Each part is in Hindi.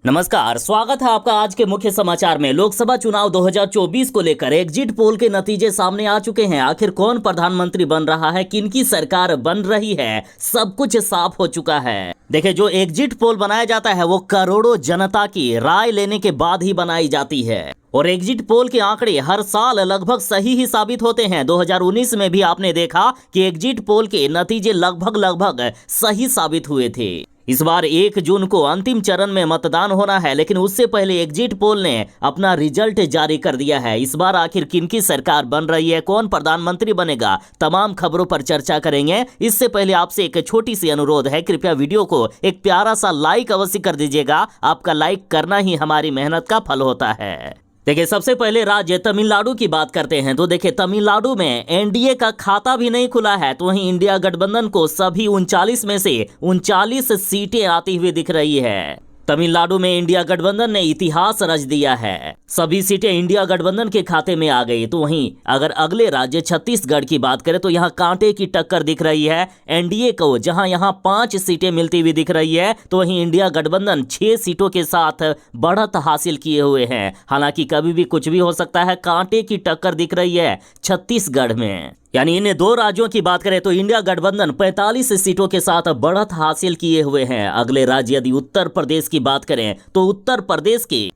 नमस्कार, स्वागत है आपका आज के मुख्य समाचार में। लोकसभा चुनाव 2024 को लेकर एग्जिट पोल के नतीजे सामने आ चुके हैं। आखिर कौन प्रधानमंत्री बन रहा है, किनकी सरकार बन रही है, सब कुछ साफ हो चुका है। देखिए, जो एग्जिट पोल बनाया जाता है वो करोड़ों जनता की राय लेने के बाद ही बनाई जाती है और एग्जिट पोल के आंकड़े हर साल लगभग सही ही साबित होते हैं। 2019 में भी आपने देखा कि एग्जिट पोल के नतीजे लगभग सही साबित हुए थे। इस बार 1 जून को अंतिम चरण में मतदान होना है, लेकिन उससे पहले एग्जिट पोल ने अपना रिजल्ट जारी कर दिया है। इस बार आखिर किनकी सरकार बन रही है, कौन प्रधानमंत्री बनेगा, तमाम खबरों पर चर्चा करेंगे। इससे पहले आपसे एक छोटी सी अनुरोध है, कृपया वीडियो को एक प्यारा सा लाइक अवश्य कर दीजिएगा। आपका लाइक करना ही हमारी मेहनत का फल होता है। देखिए, सबसे पहले राज्य तमिलनाडु की बात करते हैं तो देखिए, तमिलनाडु में एनडीए का खाता भी नहीं खुला है, तो वहीं इंडिया गठबंधन को सभी 39 में से 39 सीटें आती हुई दिख रही है। तमिलनाडु में इंडिया गठबंधन ने इतिहास रच दिया है, सभी सीटें इंडिया गठबंधन के खाते में आ गई। तो वहीं अगर अगले राज्य छत्तीसगढ़ की बात करें तो यहाँ कांटे की टक्कर दिख रही है एनडीए को, जहां यहाँ 5 सीटें मिलती हुई दिख रही है, तो वहीं इंडिया गठबंधन 6 सीटों के साथ बढ़त हासिल किए हुए हैं। हालांकि कभी भी कुछ भी हो सकता है, कांटे की टक्कर दिख रही है छत्तीसगढ़ में। यानी इन 2 राज्यों की बात करें तो इंडिया गठबंधन 45 सीटों के साथ बढ़त हासिल किए हुए हैं। अगले राज्य यदि उत्तर प्रदेश की बात करें तो उत्तर प्रदेश की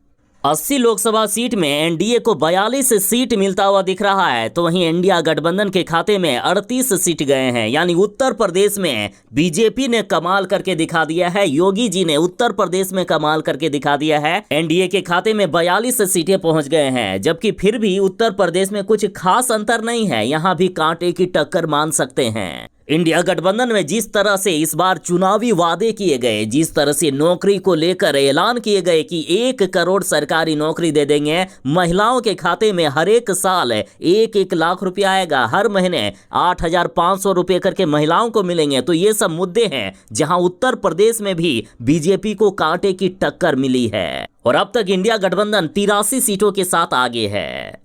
80 लोकसभा सीट में एनडीए को 42 सीट मिलता हुआ दिख रहा है, तो वहीं इंडिया गठबंधन के खाते में 38 सीट गए हैं। यानी उत्तर प्रदेश में बीजेपी ने कमाल करके दिखा दिया है, योगी जी ने उत्तर प्रदेश में कमाल करके दिखा दिया है। एनडीए के खाते में 42 सीटें पहुंच गए हैं, जबकि फिर भी उत्तर प्रदेश में कुछ खास अंतर नहीं है, यहाँ भी कांटे की टक्कर मान सकते हैं। इंडिया गठबंधन में जिस तरह से इस बार चुनावी वादे किए गए, जिस तरह से नौकरी को लेकर ऐलान किए गए कि 1 करोड़ सरकारी नौकरी दे देंगे, महिलाओं के खाते में हर एक साल 1-1 लाख रुपया आएगा, हर महीने 8,500 रुपये करके महिलाओं को मिलेंगे, तो ये सब मुद्दे हैं जहां उत्तर प्रदेश में भी बीजेपी को कांटे की टक्कर मिली है और अब तक इंडिया गठबंधन 83 सीटों के साथ आगे है।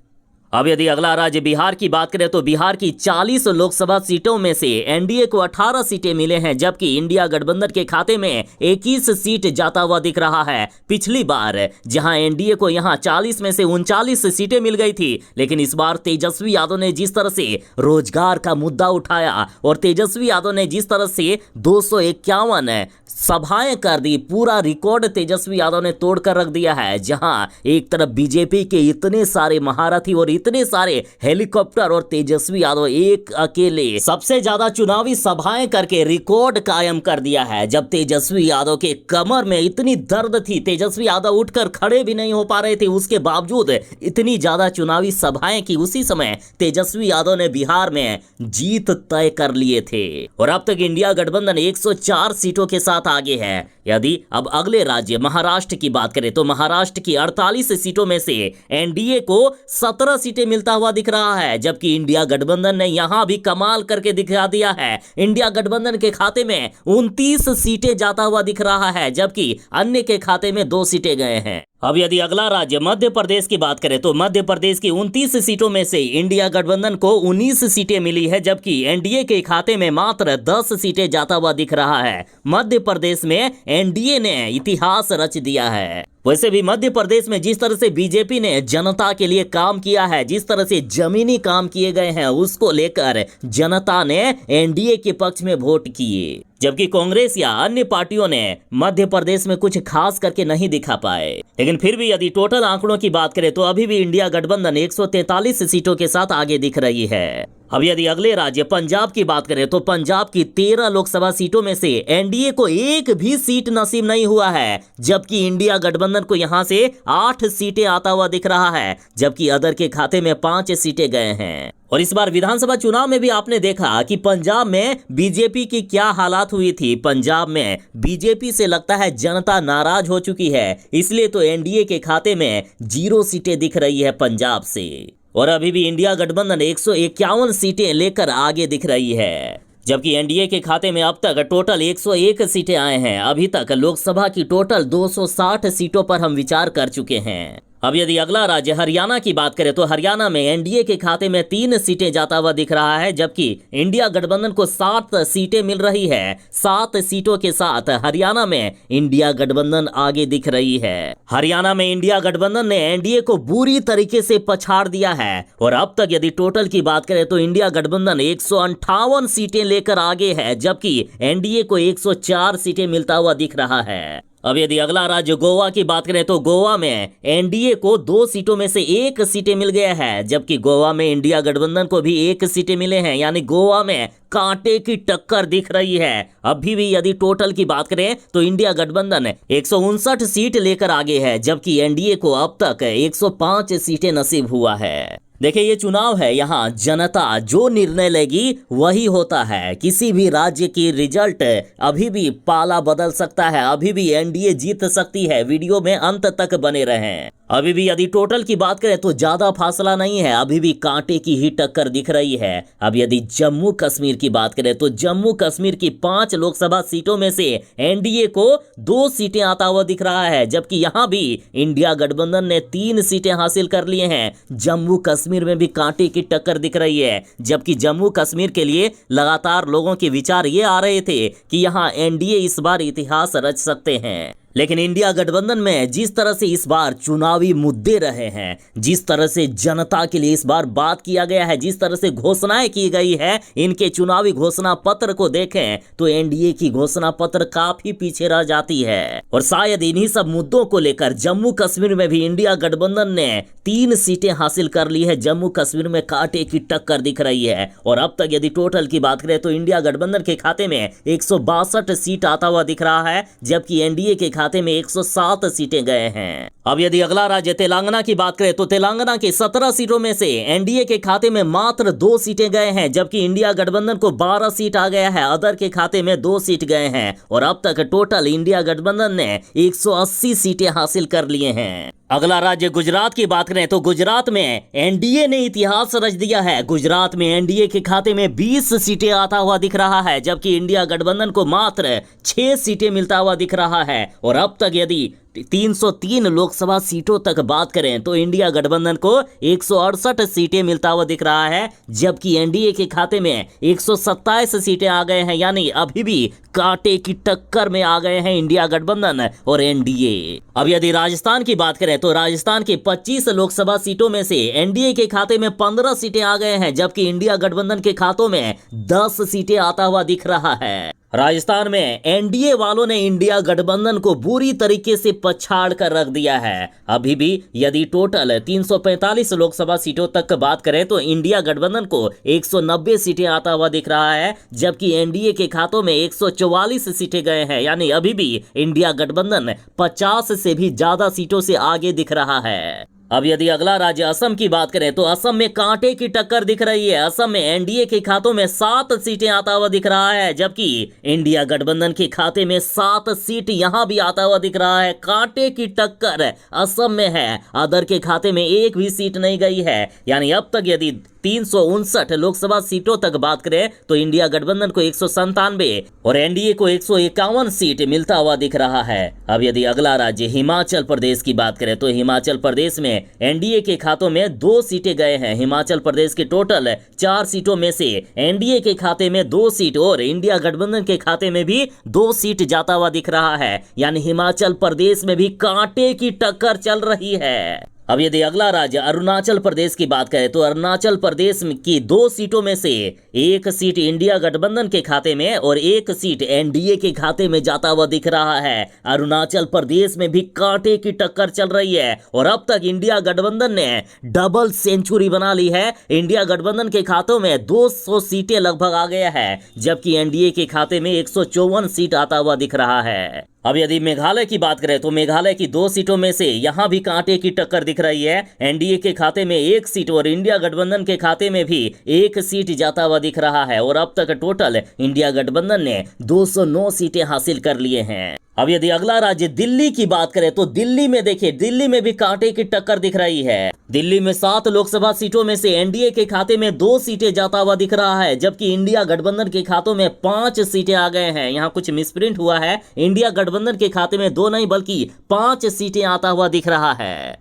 अब यदि अगला राज्य बिहार की बात करें तो बिहार की 40 लोकसभा सीटों में से एनडीए को 18 सीटें मिले हैं, जबकि इंडिया गठबंधन के खाते में 21 सीट जाता हुआ दिख रहा है। पिछली बार जहां एनडीए को यहां 40 में से 39 सीटें मिल गई थी, लेकिन इस बार तेजस्वी यादव ने जिस तरह से रोजगार का मुद्दा उठाया और तेजस्वी यादव ने जिस तरह से 251 सभाएं कर दी, पूरा रिकॉर्ड तेजस्वी यादव ने तोड़कर रख दिया है। जहां एक तरफ बीजेपी के इतने सारे महारथी और इतने सारे हेलीकॉप्टर और तेजस्वी यादव एक अकेले सबसे ज्यादा चुनावी सभाएं करके रिकॉर्ड कायम कर दिया है। जब तेजस्वी यादव के कमर में इतनी दर्द थी, तेजस्वी यादव उठकर खड़े भी नहीं हो पा रहे थे, उसके बावजूद इतनी ज्यादा चुनावी सभाएं की, उसी समय तेजस्वी यादव ने बिहार में जीत तय कर लिए थे और अब तक इंडिया गठबंधन 104 सीटों के साथ आगे है। यदि अब अगले राज्य महाराष्ट्र की बात करें तो महाराष्ट्र की 48 सीटों में से एनडीए को 17 सीटें मिलता हुआ दिख रहा है, जबकि इंडिया गठबंधन ने यहां भी कमाल करके दिखा दिया है। इंडिया गठबंधन के खाते में 29 सीटें जाता हुआ दिख रहा है, जबकि अन्य के खाते में 2 सीटें गए हैं। अब यदि अगला राज्य मध्य प्रदेश की बात करें तो मध्य प्रदेश की 29 सीटों में से इंडिया गठबंधन को 19 सीटें मिली है, जबकि एनडीए के खाते में मात्र 10 सीटें जाता हुआ दिख रहा है। मध्य प्रदेश में एनडीए ने इतिहास रच दिया है। वैसे भी मध्य प्रदेश में जिस तरह से बीजेपी ने जनता के लिए काम किया है, जिस तरह से जमीनी काम किए गए हैं, उसको लेकर जनता ने एनडीए के पक्ष में वोट किए, जबकि कांग्रेस या अन्य पार्टियों ने मध्य प्रदेश में कुछ खास करके नहीं दिखा पाए। लेकिन फिर भी यदि टोटल आंकड़ों की बात करें तो अभी भी इंडिया गठबंधन 143 सीटों के साथ आगे दिख रही है। अब यदि अगले राज्य पंजाब की बात करें तो पंजाब की 13 लोकसभा सीटों में से एनडीए को एक भी सीट नसीब नहीं हुआ है, जबकि इंडिया गठबंधन को यहां से 8 सीटें आता हुआ दिख रहा है, जबकि अदर के खाते में 5 सीटें गए हैं। और इस बार विधानसभा चुनाव में भी आपने देखा कि पंजाब में बीजेपी की क्या हालात हुई थी। पंजाब में बीजेपी से लगता है जनता नाराज हो चुकी है, इसलिए तो एनडीए के खाते में 0 सीटें दिख रही है पंजाब से और अभी भी इंडिया गठबंधन 151 सीटें लेकर आगे दिख रही है, जबकि एनडीए के खाते में अब तक टोटल 101 सीटें आए हैं। अभी तक लोकसभा की टोटल 260 सीटों पर हम विचार कर चुके हैं। अब यदि अगला राज्य हरियाणा की बात करें तो हरियाणा में एनडीए के खाते में 3 सीटें जाता हुआ दिख रहा है, जबकि इंडिया गठबंधन को 7 सीटें मिल रही है। 7 सीटों के साथ हरियाणा में इंडिया गठबंधन आगे दिख रही है। हरियाणा में इंडिया गठबंधन ने एनडीए को बुरी तरीके से पछाड़ दिया है और अब तक यदि टोटल की बात करें तो इंडिया गठबंधन 158 सीटें लेकर आगे है, जबकि एनडीए को 104 सीटें मिलता हुआ दिख रहा है। अब यदि अगला राज्य गोवा की बात करें तो गोवा में एनडीए को 2 सीटों में से 1 सीटें मिल गया है, जबकि गोवा में इंडिया गठबंधन को भी 1 सीटें मिले हैं, यानी गोवा में कांटे की टक्कर दिख रही है। अभी भी यदि टोटल की बात करें तो इंडिया गठबंधन 159 सीट लेकर आगे है, जबकि एनडीए को अब तक 105 सीटें नसीब हुआ है। देखिए, ये चुनाव है, यहाँ जनता जो निर्णय लेगी वही होता है। किसी भी राज्य की रिजल्ट अभी भी पाला बदल सकता है, अभी भी एनडीए जीत सकती है। वीडियो में अंत तक बने रहें। अभी भी यदि टोटल की बात करें तो ज्यादा फासला नहीं है, अभी भी कांटे की ही टक्कर दिख रही है। अब यदि जम्मू कश्मीर की बात करें तो जम्मू कश्मीर की 5 लोकसभा सीटों में से एनडीए को 2 सीटें आता हुआ दिख रहा है, जबकि यहाँ भी इंडिया गठबंधन ने 3 सीटें हासिल कर लिए हैं। जम्मू कश्मीर में भी कांटे की टक्कर दिख रही है, जबकि जम्मू कश्मीर के लिए लगातार लोगों के विचार ये आ रहे थे कि यहाँ एनडीए इस बार इतिहास रच सकते हैं। लेकिन इंडिया गठबंधन में जिस तरह से इस बार चुनावी मुद्दे रहे हैं, जिस तरह से जनता के लिए इस बार बात किया गया है, जिस तरह से घोषणाएं की गई है, इनके चुनावी घोषणा पत्र को देखें तो एनडीए की घोषणा पत्र काफी पीछे रह जाती है। और शायद इन्हीं सब मुद्दों को लेकर जम्मू कश्मीर में भी इंडिया गठबंधन ने 3 सीटें हासिल कर ली है। जम्मू कश्मीर में कांटे की टक्कर दिख रही है और अब तक यदि टोटल की बात करें तो इंडिया गठबंधन के खाते में 162 सीट आता हुआ दिख रहा है, जबकि एनडीए के खाते में 107 सीटें गए हैं। अब यदि अगला राज्य तेलंगाना की बात करें तो तेलंगाना के 17 सीटों में से एनडीए के खाते में मात्र 2 सीटें गए हैं, जबकि इंडिया गठबंधन को 12 सीट आ गया है, अदर के खाते में 2 सीट गए हैं और अब तक टोटल इंडिया गठबंधन ने 180 सीटें हासिल कर लिए हैं। अगला राज्य गुजरात की बात करें तो गुजरात में एनडीए ने इतिहास रच दिया है। गुजरात में एनडीए के खाते में 20 सीटें आता हुआ दिख रहा है, जबकि इंडिया गठबंधन को मात्र 6 सीटें मिलता हुआ दिख रहा है और अब तक यदि 303 लोकसभा सीटों तक बात करें तो इंडिया गठबंधन को 168 सीटें मिलता हुआ दिख रहा है, जबकि एनडीए के खाते में 127 सीटें आ गए हैं, यानी अभी भी कांटे की टक्कर में आ गए हैं इंडिया गठबंधन और एनडीए। अब यदि राजस्थान की बात करें तो राजस्थान के 25 लोकसभा सीटों में से एनडीए के खाते में 15 सीटें आ गए हैं, जबकि इंडिया गठबंधन के खातों में 10 सीटें आता हुआ दिख रहा है। राजस्थान में एनडीए वालों ने इंडिया गठबंधन को बुरी तरीके से पछाड़ कर रख दिया है। अभी भी यदि टोटल 345 लोकसभा सीटों तक बात करें तो इंडिया गठबंधन को 190 सीटें आता हुआ दिख रहा है, जबकि एनडीए के खातों में 144 सीटें गए हैं, यानी अभी भी इंडिया गठबंधन 50 से भी ज्यादा सीटों से आगे दिख रहा है। अब यदि अगला राज्य असम की बात करें तो असम में कांटे की टक्कर दिख रही है। असम में एनडीए के खातों में 7 सीटें आता हुआ दिख रहा है, जबकि इंडिया गठबंधन के खाते में 7 सीट यहां भी आता हुआ दिख रहा है। कांटे की टक्कर असम में है, अदर के खाते में 1 भी सीट नहीं गई है, यानी अब तक यदि 359 लोकसभा सीटों तक बात करें तो इंडिया गठबंधन को 197 और एनडीए को 151 सीट मिलता हुआ दिख रहा है। अब यदि अगला राज्य हिमाचल प्रदेश की बात करें तो हिमाचल प्रदेश में एनडीए के खातों में 2 सीटें गए हैं। हिमाचल प्रदेश के टोटल 4 सीटों में से एनडीए के खाते में 2 सीट और इंडिया गठबंधन के खाते में भी 2 सीट जाता हुआ दिख रहा है, यानी हिमाचल प्रदेश में भी कांटे की टक्कर चल रही है। अब यदि अगला राज्य अरुणाचल प्रदेश की बात करें तो अरुणाचल प्रदेश की 2 सीटों में से 1 सीट इंडिया गठबंधन के खाते में और 1 सीट एनडीए के खाते में जाता हुआ दिख रहा है। अरुणाचल प्रदेश में भी कांटे की टक्कर चल रही है और अब तक इंडिया गठबंधन ने डबल सेंचुरी बना ली है। इंडिया गठबंधन के खातों में 200 सीटें लगभग आ गया है, जबकि एनडीए के खाते में 154 सीट आता हुआ दिख रहा है। अब यदि मेघालय की बात करें तो मेघालय की 2 सीटों में से यहां भी कांटे की टक्कर दिख रही है। एनडीए के खाते में 1 सीट और इंडिया गठबंधन के खाते में भी 1 सीट जाता हुआ दिख रहा है और अब तक टोटल इंडिया गठबंधन ने 209 सीटें हासिल कर लिए हैं। अब यदि अगला राज्य दिल्ली की बात करें तो दिल्ली में देखिए, दिल्ली में भी कांटे की टक्कर दिख रही है। दिल्ली में 7 लोकसभा सीटों में से एनडीए के खाते में 2 सीटें जाता हुआ दिख रहा है, जबकि इंडिया गठबंधन के खातों में 5 सीटें आ गए हैं। यहाँ कुछ मिसप्रिंट हुआ है, इंडिया गठबंधन के खाते में 2 नहीं बल्कि 5 सीटें आता हुआ दिख रहा है।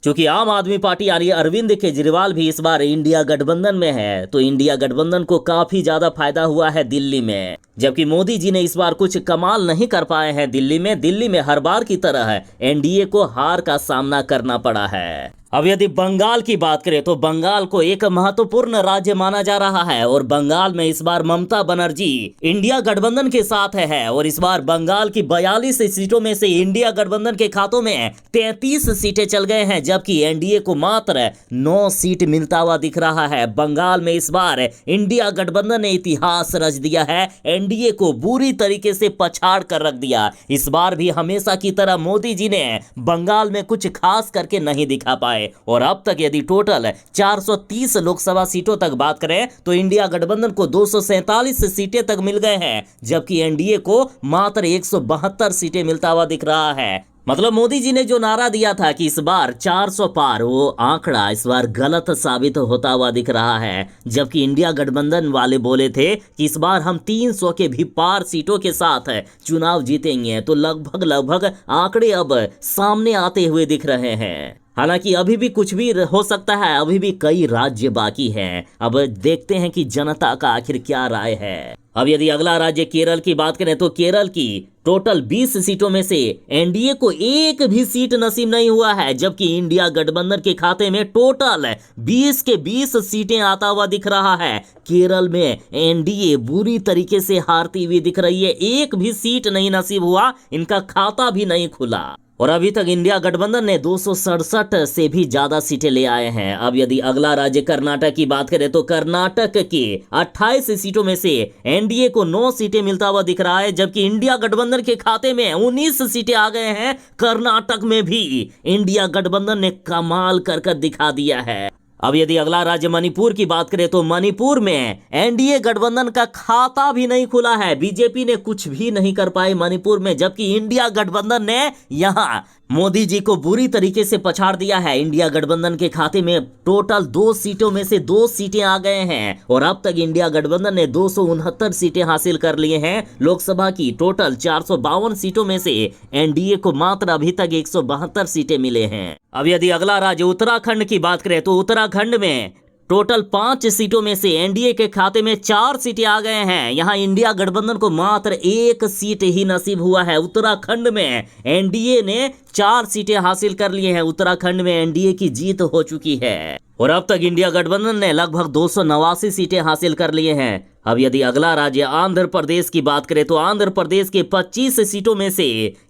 चूंकि आम आदमी पार्टी यानी अरविंद केजरीवाल भी इस बार इंडिया गठबंधन में है, तो इंडिया गठबंधन को काफी ज्यादा फायदा हुआ है दिल्ली में। जबकि मोदी जी ने इस बार कुछ कमाल नहीं कर पाए हैं दिल्ली में हर बार की तरह एनडीए को हार का सामना करना पड़ा है। अब यदि बंगाल की बात करें तो बंगाल को एक महत्वपूर्ण राज्य माना जा रहा है और बंगाल में इस बार ममता बनर्जी इंडिया गठबंधन के साथ है और इस बार बंगाल की 42 सीटों में से इंडिया गठबंधन के खातों में 33 सीटें चल गए हैं, जबकि एनडीए को मात्र 9 सीट मिलता हुआ दिख रहा है। बंगाल में इस बार इंडिया गठबंधन ने इतिहास रच दिया है, एनडीए को बुरी तरीके से पछाड़ कर रख दिया। इस बार भी हमेशा की तरह मोदी जी ने बंगाल में कुछ खास करके नहीं दिखा पाए और अब तक यदि टोटल 430 लोकसभा सीटों तक बात करें तो इंडिया गठबंधन को 247 सीटें तक मिल गए हैं, जबकि एनडीए को मात्र 172 सीटें मिलता हुआ दिख रहा है। मतलब मोदी जी ने जो नारा दिया था कि इस बार 400 पार, वो आंकड़ा इस बार गलत साबित होता हुआ दिख रहा है। जबकि इंडिया गठबंधन वाले बोले थे कि इस बार हम 300 के भी पार सीटों के साथ चुनाव जीतेंगे, तो लगभग आंकड़े अब सामने आते हुए दिख रहे हैं। हालांकि अभी भी कुछ भी हो सकता है, अभी भी कई राज्य बाकी हैं। अब देखते हैं कि जनता का आखिर क्या राय है। अब यदि अगला राज्य केरल की बात करें तो केरल की टोटल 20 सीटों में से एनडीए को एक भी सीट नसीब नहीं हुआ है, जबकि इंडिया गठबंधन के खाते में टोटल 20 के 20 सीटें आता हुआ दिख रहा है। केरल में एनडीए बुरी तरीके से हारती हुई दिख रही है, एक भी सीट नहीं नसीब हुआ, इनका खाता भी नहीं खुला और अभी तक इंडिया गठबंधन ने 267 से भी ज्यादा सीटें ले आए हैं। अब यदि अगला राज्य कर्नाटक की बात करें तो कर्नाटक के 28 सीटों में से एनडीए को 9 सीटें मिलता हुआ दिख रहा है, जबकि इंडिया गठबंधन के खाते में 19 सीटें आ गए हैं। कर्नाटक में भी इंडिया गठबंधन ने कमाल कर दिखा दिया है। अब यदि अगला राज्य मणिपुर की बात करें तो मणिपुर में एनडीए गठबंधन का खाता भी नहीं खुला है, बीजेपी ने कुछ भी नहीं कर पाई मणिपुर में, जबकि इंडिया गठबंधन ने यहां मोदी जी को बुरी तरीके से पछाड़ दिया है। इंडिया गठबंधन के खाते में टोटल 2 सीटों में से 2 सीटें आ गए हैं और अब तक इंडिया गठबंधन ने 269 सीटें हासिल कर लिए हैं। लोकसभा की टोटल 452 सीटों में से एनडीए को मात्र अभी तक 172 सीटें मिले हैं। अब यदि अगला राज्य उत्तराखंड की बात करें तो उत्तराखंड में टोटल 5 सीटों में से एनडीए के खाते में 4 सीटें आ गए हैं। यहां इंडिया गठबंधन को मात्र 1 सीट ही नसीब हुआ है। उत्तराखंड में एनडीए ने 4 सीटें हासिल कर लिए हैं। उत्तराखंड में एनडीए की जीत हो चुकी है और अब तक इंडिया गठबंधन ने लगभग 289 सीटें हासिल कर लिए हैं। अब यदि अगला राज्य आंध्र प्रदेश की बात करें तो आंध्र प्रदेश के 25 सीटों में से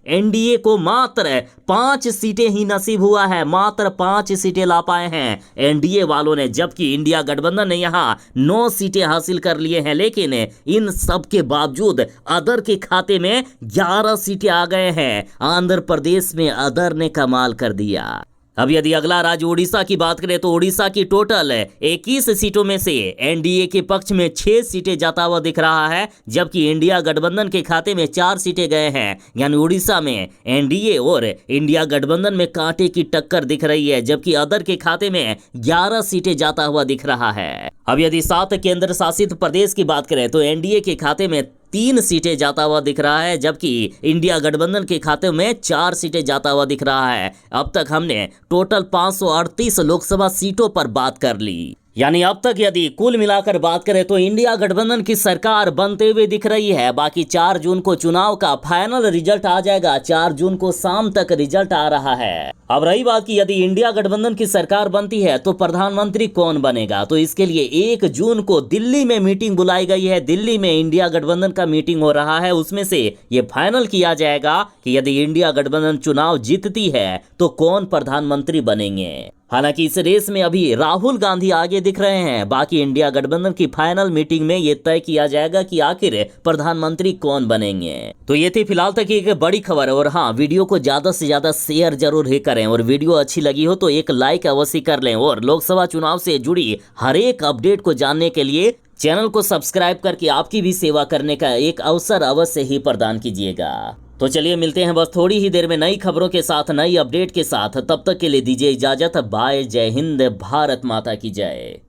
एनडीए को मात्र 5 सीटें ही नसीब हुआ है, मात्र 5 सीटें ला पाए हैं एनडीए वालों ने, जबकि इंडिया गठबंधन ने यहां 9 सीटें हासिल कर लिए हैं। लेकिन इन सब के बावजूद अदर के खाते में 11 सीटें आ गए हैं। आंध्र प्रदेश में अदर ने कमाल कर दिया। अब यदि अगला राज्य उड़ीसा की बात करें तो उड़ीसा की टोटल 21 सीटों में से एनडीए के पक्ष में 6 सीटें जाता हुआ दिख रहा है, जबकि इंडिया गठबंधन के खाते में 4 सीटें गए हैं। यानी उड़ीसा में एनडीए और इंडिया गठबंधन में कांटे की टक्कर दिख रही है, जबकि अदर के खाते में 11 सीटें जाता हुआ दिख रहा है। अब यदि 7 केंद्र शासित प्रदेश की बात करें तो एनडीए के खाते में 3 सीटें जाता हुआ दिख रहा है, जबकि इंडिया गठबंधन के खाते में 4 सीटें जाता हुआ दिख रहा है। अब तक हमने टोटल 538 लोकसभा सीटों पर बात कर ली। यानी अब तक यदि कुल मिलाकर बात करें तो इंडिया गठबंधन की सरकार बनते हुए दिख रही है। बाकी 4 जून को चुनाव का फाइनल रिजल्ट आ जाएगा। 4 जून को शाम तक रिजल्ट आ रहा है। अब रही बात कि यदि इंडिया गठबंधन की सरकार बनती है तो प्रधानमंत्री कौन बनेगा, तो इसके लिए 1 जून को दिल्ली में मीटिंग बुलाई गई है। दिल्ली में इंडिया गठबंधन का मीटिंग हो रहा है, उसमें से ये फाइनल किया जाएगा कि यदि इंडिया गठबंधन चुनाव जीतती है तो कौन प्रधानमंत्री बनेंगे। हालांकि इस रेस में अभी राहुल गांधी आगे दिख रहे हैं। बाकी इंडिया गठबंधन की फाइनल मीटिंग में ये तय किया जाएगा कि आखिर प्रधानमंत्री कौन बनेंगे। तो ये थी फिलहाल तक एक बड़ी खबर। और हाँ, वीडियो को ज्यादा से ज्यादा शेयर जरूर ही करें और वीडियो अच्छी लगी हो तो एक लाइक अवश्य कर लें। और लोकसभा चुनाव से जुड़ी हर एक अपडेट को जानने के लिए चैनल को सब्सक्राइब करके आपकी भी सेवा करने का एक अवसर अवश्य ही प्रदान कीजिएगा। तो चलिए मिलते हैं बस थोड़ी ही देर में नई खबरों के साथ, नई अपडेट के साथ। तब तक के लिए दीजिए इजाजत। बाय। जय हिंद। भारत माता की जय।